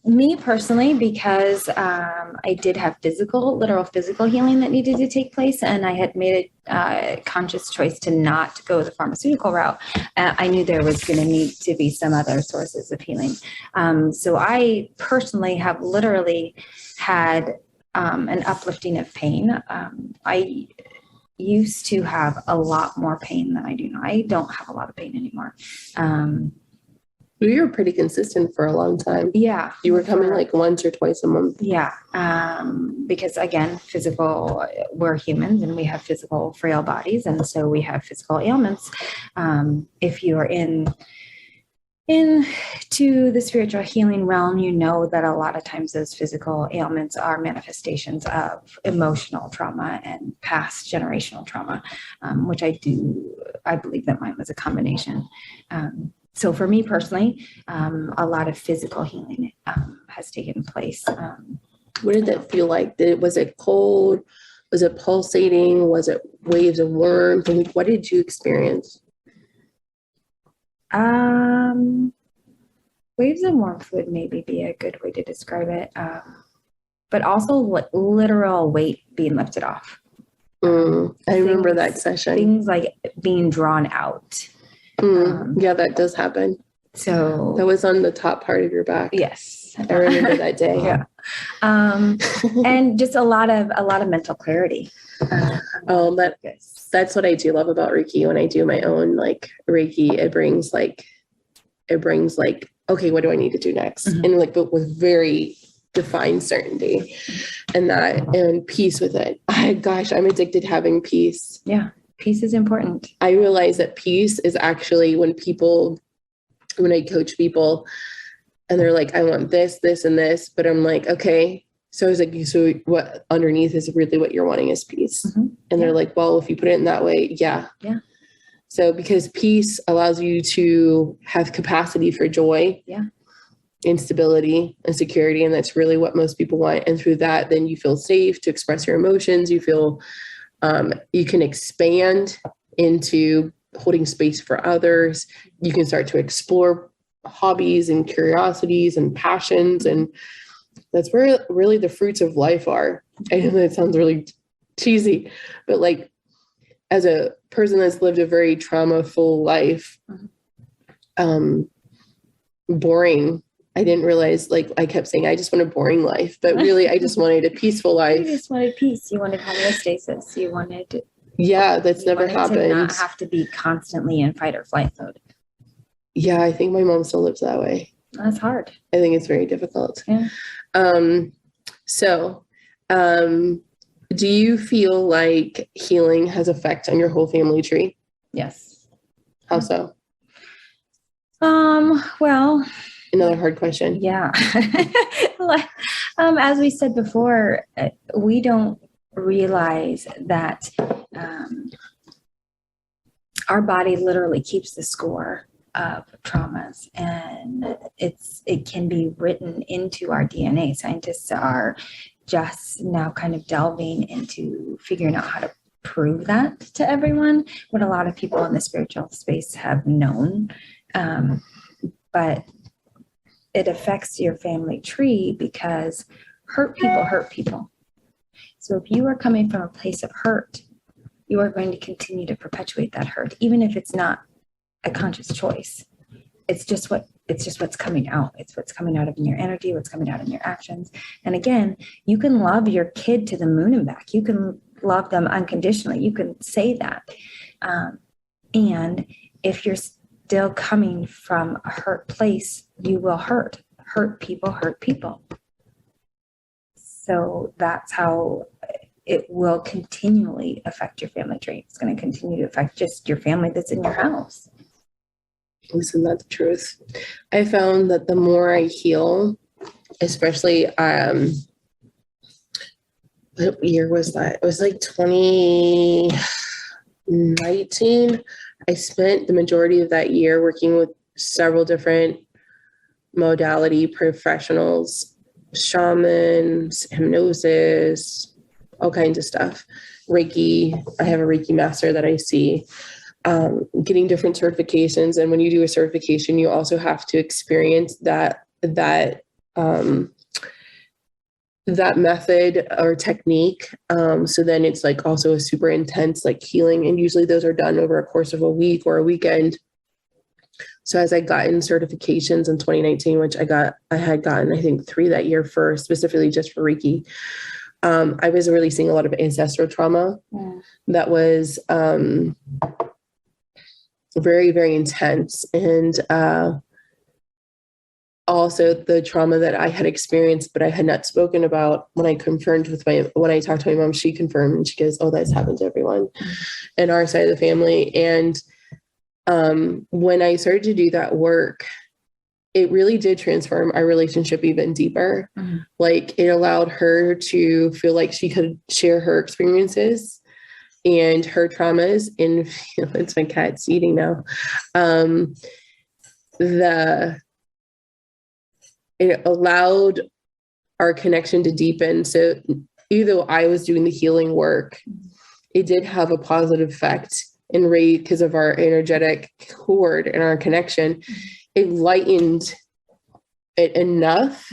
Me personally, because I did have literal physical healing that needed to take place, and I had made a conscious choice to not go the pharmaceutical route. I knew there was going to need to be some other sources of healing. So I personally have literally had an uplifting of pain. I used to have a lot more pain than I do now. I don't have a lot of pain anymore. You were pretty consistent for a long time. Yeah. You were coming like once or twice a month. Yeah. Because again, we're humans and we have physical frail bodies. And so we have physical ailments. If you're in into the spiritual healing realm, you know that a lot of times those physical ailments are manifestations of emotional trauma and past generational trauma, which I believe that mine was a combination. So for me personally, a lot of physical healing has taken place. What did that feel like? Was it cold? Was it pulsating? Was it waves of warmth? And what did you experience? Waves of warmth would maybe be a good way to describe it. But also literal weight being lifted off. I remember that session. Things like being drawn out. Yeah, that does happen. So that was on the top part of your back. Yes. I remember that day. Yeah. And just a lot of mental clarity. That's what I do love about Reiki. When I do my own like Reiki, it brings like, okay, what do I need to do next? And like, but with very defined certainty and peace with it. I'm addicted to having peace. Yeah. Peace is important. I realize that peace is actually when I coach people and they're like, I want this, this, and this, but I'm like, okay. So I was like, so what underneath is really what you're wanting is peace. And they're like, well, if you put it in that way, yeah. Yeah. So because peace allows you to have capacity for joy, and stability and security. And that's really what most people want. And through that, then you feel safe to express your emotions. You feel, you can expand into holding space for others. You can start to explore hobbies and curiosities and passions. And that's where really the fruits of life are. I know that sounds really cheesy, but like as a person that's lived a very trauma-full life, boring. I didn't realize, like I kept saying, I just want a boring life, but really I just wanted a peaceful life. You just wanted peace. You wanted homeostasis. You wanted that's never happened. To not have to be constantly in fight or flight mode. Yeah, I think my mom still lives that way. That's hard. I think it's very difficult. Yeah. Do you feel like healing has effect on your whole family tree? Yes. How so? Well, another hard question. Yeah. As we said before, we don't realize that our body literally keeps the score of traumas, and it can be written into our DNA. Scientists are just now kind of delving into figuring out how to prove that to everyone, what a lot of people in the spiritual space have known. But it affects your family tree because hurt people hurt people. So if you are coming from a place of hurt, you are going to continue to perpetuate that hurt, even if it's not a conscious choice. It's just what's coming out. It's what's coming out of your energy, what's coming out in your actions. And again, you can love your kid to the moon and back. You can love them unconditionally. You can say that. And if you're still coming from a hurt place, you will hurt people hurt people. So that's how it will continually affect your family tree. It's going to continue to affect just your family that's in your house. Isn't that the truth? I found that the more I heal, especially, what year was that? It was like 2019. I spent the majority of that year working with several different modality professionals, shamans, hypnosis, all kinds of stuff. Reiki. I have a Reiki master that I see. Getting different certifications. And when you do a certification, you also have to experience that method or technique. So then it's like also a super intense like healing. And usually those are done over a course of a week or a weekend. So as I got in certifications in 2019, which I had gotten, I think 3 that year specifically just for Reiki. I was releasing a lot of ancestral trauma that was, very, very intense. And also the trauma that I had experienced, but I had not spoken about. When I talked to my mom, she confirmed, and she goes, oh, that's happened to everyone in our side of the family. And when I started to do that work, it really did transform our relationship even deeper. Like it allowed her to feel like she could share her experiences and her traumas. And it's my cat's eating now. It allowed our connection to deepen. So even though I was doing the healing work, it did have a positive effect in Ray because of our energetic cord and our connection. It lightened it enough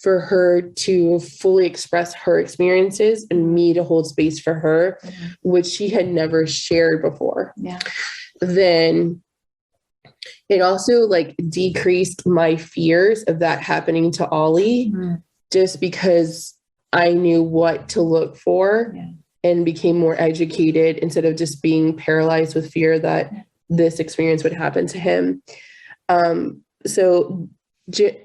for her to fully express her experiences and me to hold space for her, which she had never shared before. Then it also like decreased my fears of that happening to Ollie, just because I knew what to look for and became more educated instead of just being paralyzed with fear that this experience would happen to him. So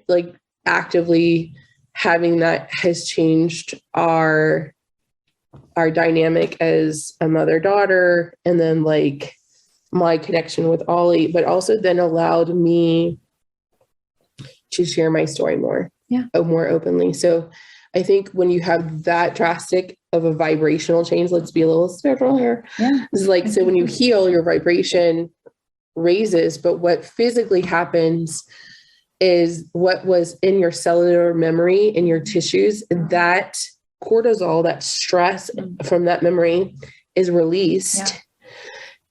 like actively having that has changed our dynamic as a mother-daughter, and then like my connection with Ollie, but also then allowed me to share my story more openly. So I think when you have that drastic of a vibrational change, let's be a little spiritual here. It's like, so when you heal, your vibration raises, but what physically happens is what was in your cellular memory, in your tissues, that cortisol, that stress from that memory is released.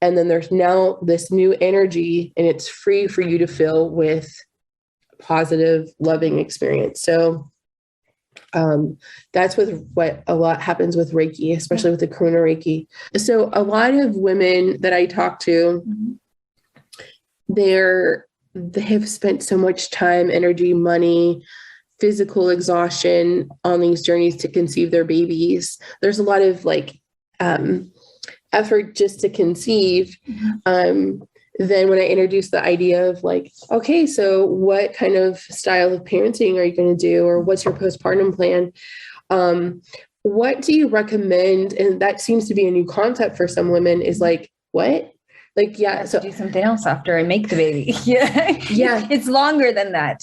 And then there's now this new energy, and it's free for you to fill with positive, loving experience. So that's what a lot happens with Reiki, especially with the Karuna Reiki. So a lot of women that I talk to, they have spent so much time, energy, money, physical exhaustion on these journeys to conceive their babies. There's a lot of like effort just to conceive. Then when I introduced the idea of like, okay, so what kind of style of parenting are you going to do? Or what's your postpartum plan? What do you recommend? And that seems to be a new concept for some women, is like, what? Like, so do something else after I make the baby. It's longer than that.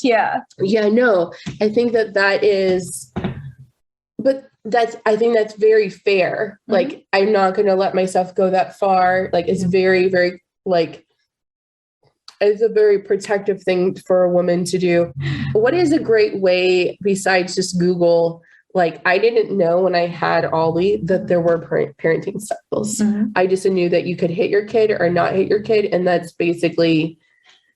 No, I think that is, but I think that's very fair. Like, I'm not going to let myself go that far. Like, it's very, very, like, it's a very protective thing for a woman to do. What is a great way besides just Google? Like, I didn't know when I had Ollie that there were parenting styles. I just knew that you could hit your kid or not hit your kid. And that's basically,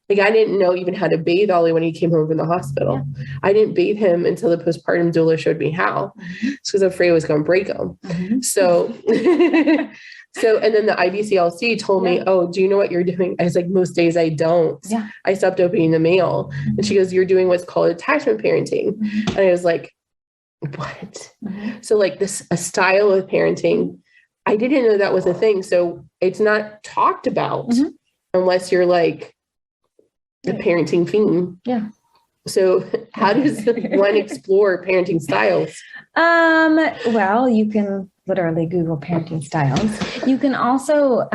like, I didn't know even how to bathe Ollie when he came home from the hospital. I didn't bathe him until the postpartum doula showed me how. It's because I was afraid I was going to break him. So, and then the IBCLC told me, oh, do you know what you're doing? I was like, most days I don't. I stopped opening the mail. And she goes, you're doing what's called attachment parenting. And I was like, what? So like a style of parenting, I didn't know that was a thing. So it's not talked about unless you're like a parenting fiend. So how does one explore parenting styles? Well, you can literally Google parenting styles. You can also,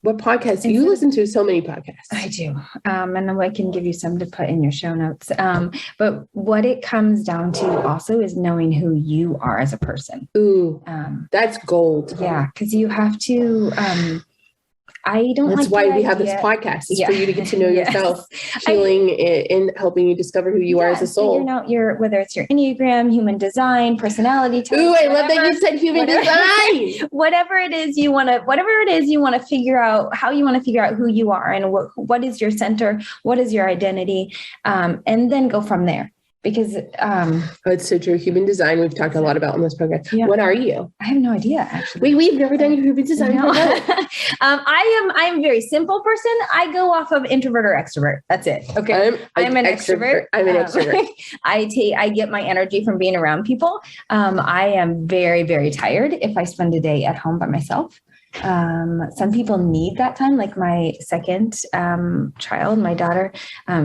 what podcasts? You listen to so many podcasts. I do. And I can give you some to put in your show notes. But what it comes down to also is knowing who you are as a person. Ooh, that's gold. Yeah. Cause you have to, That's why we have this podcast, is for you to get to know yourself, healing and helping you discover who you are as a soul. Whether it's your Enneagram, human design, personality type. Ooh, I love that you said human design. Whatever it is you want to figure out, how you want to figure out who you are and what is your center, what is your identity, and then go from there. Because it's so true. Human design, we've talked a lot about on this program. What are you? I have no idea, actually. We've never done human design. I am a very simple person. I go off of introvert or extrovert. That's it. Okay. I'm an extrovert. I'm an extrovert. I get my energy from being around people. I am very, very tired if I spend a day at home by myself. Some people need that time, like my second child, my daughter.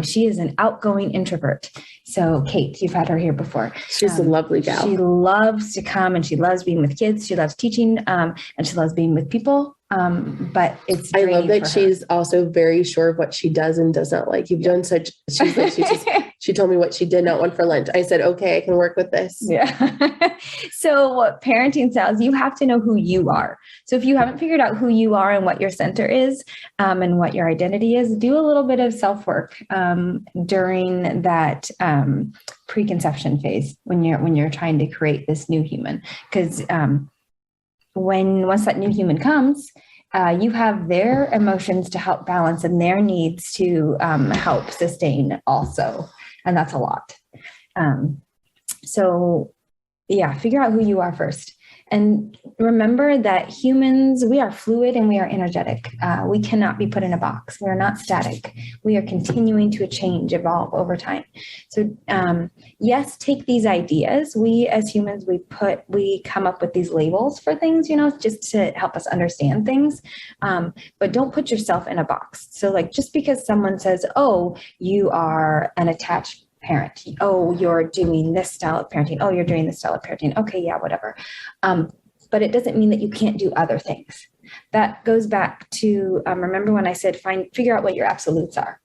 She is an outgoing introvert. So Kate, you've had her here before. She's a lovely gal. She loves to come and she loves being with kids. She loves teaching and she loves being with people. But it's I love draining that for her. she's also very sure of what she does and does not like. You've done such, she told me what she did not want for lunch. I said, okay, I can work with this. Yeah. So what parenting styles, you have to know who you are. So if you haven't figured out who you are and what your center is, and what your identity is, do a little bit of self-work during that preconception phase when you're trying to create this new human. Because once that new human comes, you have their emotions to help balance and their needs to help sustain also. And that's a lot. So yeah, figure out who you are first. And remember that humans, we are fluid and we are energetic. We cannot be put in a box. We are not static. We are continuing to change, evolve over time. So yes, take these ideas. We as humans, we come up with these labels for things, just to help us understand things. But don't put yourself in a box. So like, just because someone says, oh, you are an attached parent. Oh, you're doing this style of parenting. Oh, you're doing this style of parenting. Okay, yeah, whatever. But it doesn't mean that you can't do other things. That goes back to, remember when I said, figure out what your absolutes are.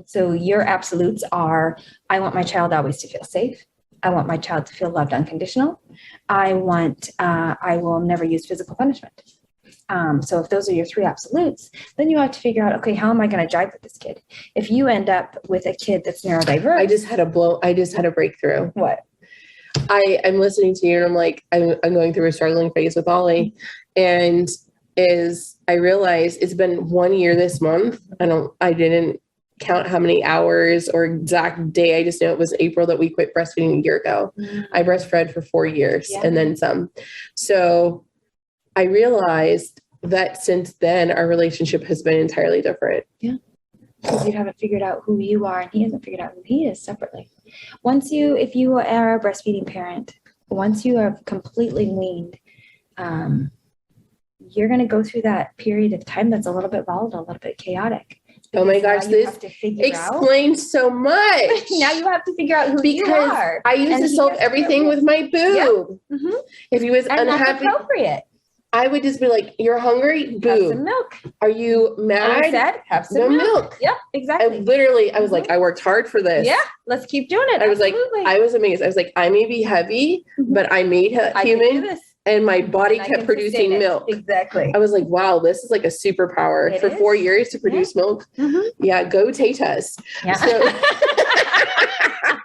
So your absolutes are, I want my child always to feel safe. I want my child to feel loved unconditional. I will never use physical punishment. So if those are your three absolutes, then you have to figure out, okay, how am I going to jive with this kid? If you end up with a kid that's neurodiverse. I just had a breakthrough. What? I'm listening to you and I'm like, I'm going through a struggling phase with Ollie. And I realized it's been 1 year this month. I didn't count how many hours or exact day. I just know it was April that we quit breastfeeding a year ago. I breastfed for 4 years and then some. So I realized that since then, our relationship has been entirely different. Yeah. Because you haven't figured out who you are and he hasn't figured out who he is separately. If you are a breastfeeding parent, once you have completely weaned, you're going to go through that period of time that's a little bit volatile, a little bit chaotic. Oh my gosh, this explains so much. Now you have to figure out who you are. I used to solve everything with my boob. Yep. Mm-hmm. If he was unhappy, that's appropriate. I would just be like, you're hungry? Boob. Have some milk. Are you mad? I said, have some milk. Yep, exactly. I was like, I worked hard for this. Yeah, let's keep doing it. I was like, I was amazed. I was like, I may be heavy, but I made human and my body kept producing milk. Exactly. I was like, wow, this is like a superpower for 4 years to produce milk. Mm-hmm. Yeah, go Tatas. Yeah. So,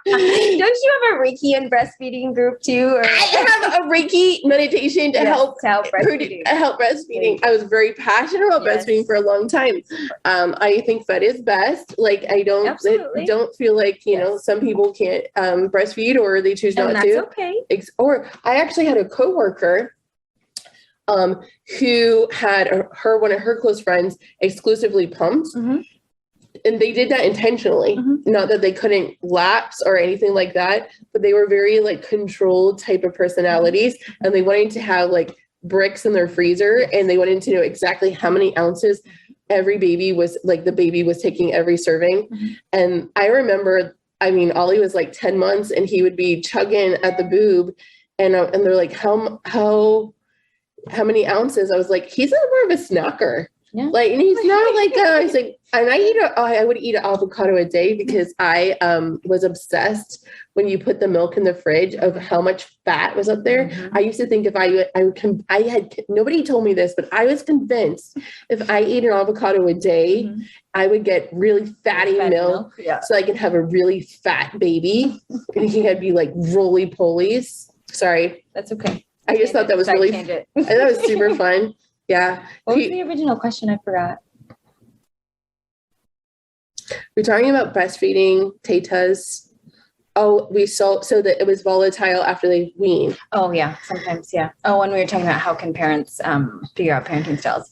don't you have a Reiki and breastfeeding group too? Or? I have a Reiki meditation to help breastfeeding. I was very passionate about breastfeeding for a long time. I think fed is best. Like I don't feel like, some people can't breastfeed or they choose not to. That's okay. Or I actually had a coworker who had one of her close friends exclusively pumped. Mm-hmm. And they did that intentionally, not that they couldn't lapse or anything like that, but they were very like controlled type of personalities. And they wanted to have like bricks in their freezer and they wanted to know exactly how many ounces every baby was like the baby was taking every serving. And I remember, Ollie was like 10 months and he would be chugging at the boob and they're like, how many ounces? I was like, he's more of a snacker. Yeah. Like, and he's not like, he's like, and I would eat an avocado a day because I was obsessed when you put the milk in the fridge of how much fat was up there. Mm-hmm. I used to think nobody told me this, but I was convinced if I ate an avocado a day, I would get really fatty milk so I could have a really fat baby. And he had be like roly-polies. Sorry. That's okay. I just thought that was really, I thought it was super fun. Yeah. What was the original question? I forgot. We're talking about breastfeeding, Tatas. Oh, we saw so that it was volatile after they wean. Oh yeah, sometimes yeah. Oh, and we were talking about how can parents figure out parenting styles.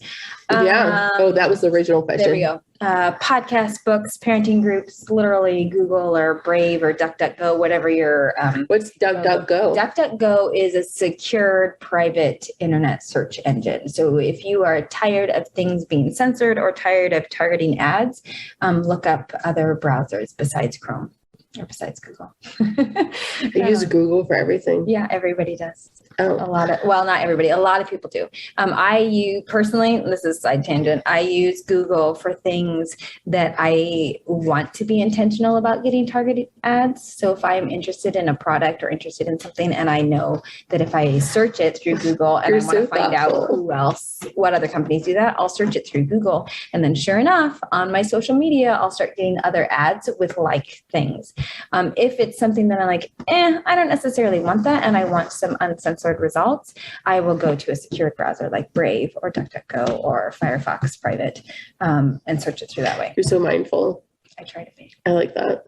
Yeah. Oh, that was the original question. There we go. Podcasts, books, parenting groups. Literally Google or Brave or DuckDuckGo, whatever your. What's DuckDuckGo? DuckDuckGo is a secured private internet search engine. So if you are tired of things being censored or tired of targeting ads, look up other browsers besides Chrome. Or besides Google. I use Google for everything. Yeah, everybody does. A lot of, well, not everybody, a lot of people do. I use personally, this is a side tangent, I use Google for things that I want to be intentional about getting targeted ads. So if I'm interested in a product or interested in something, and I know that if I search it through Google and I want to find out who else, what other companies do that, I'll search it through Google. And then sure enough, on my social media, I'll start getting other ads with like things. If it's something that I'm like, I don't necessarily want that, and I want some uncensored results, I will go to a secured browser like Brave or DuckDuckGo or Firefox Private, and search it through that way. You're so mindful. I try to be. I like that.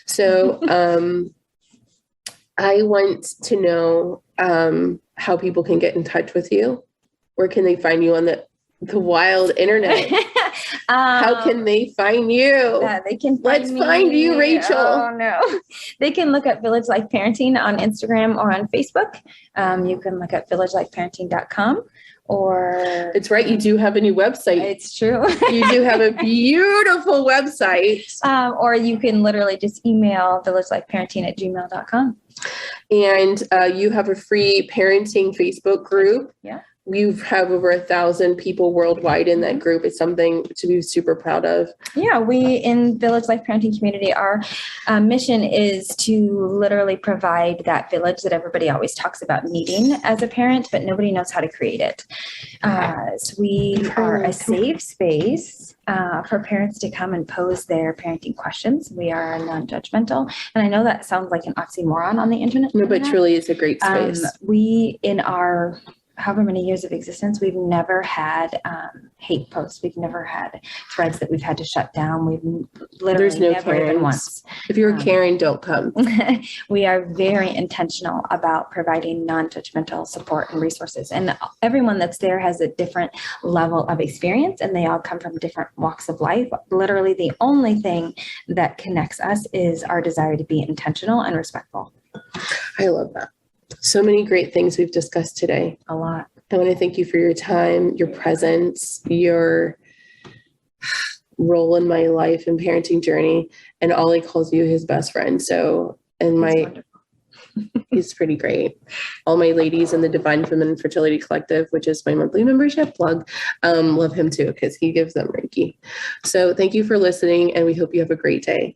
So I want to know how people can get in touch with you. Where can they find you on the wild internet? How can they find you? They can Let's find you, Rachel. Oh no. They can look at Village Life Parenting on Instagram or on Facebook. You can look at villagelifeparenting.com, or it's right, you do have a new website. It's true. You do have a beautiful website. Or you can literally just email villagelifeparenting@gmail.com. And you have a free parenting Facebook group. Yeah. You have over 1,000 people worldwide in that group. It's something to be super proud of. Yeah, we in Village Life Parenting Community, our mission is to literally provide that village that everybody always talks about needing as a parent, but nobody knows how to create it. So we are a safe space for parents to come and pose their parenting questions. We are non-judgmental. And I know that sounds like an oxymoron on the internet. No, but truly it's a great space. We, in our however many years of existence, we've never had hate posts. We've never had threads that we've had to shut down. We've literally There's no never even once. If you're a Karen, don't come. We are very intentional about providing non-judgmental support and resources. And everyone that's there has a different level of experience, and they all come from different walks of life. Literally, the only thing that connects us is our desire to be intentional and respectful. I love that. So many great things we've discussed today. A lot. I want to thank you for your time, your presence, your role in my life and parenting journey. And Ollie calls you his best friend. So, and he's pretty great. All my ladies in the Divine Feminine Fertility Collective, which is my monthly membership plug, love him too, because he gives them Reiki. So thank you for listening, and we hope you have a great day.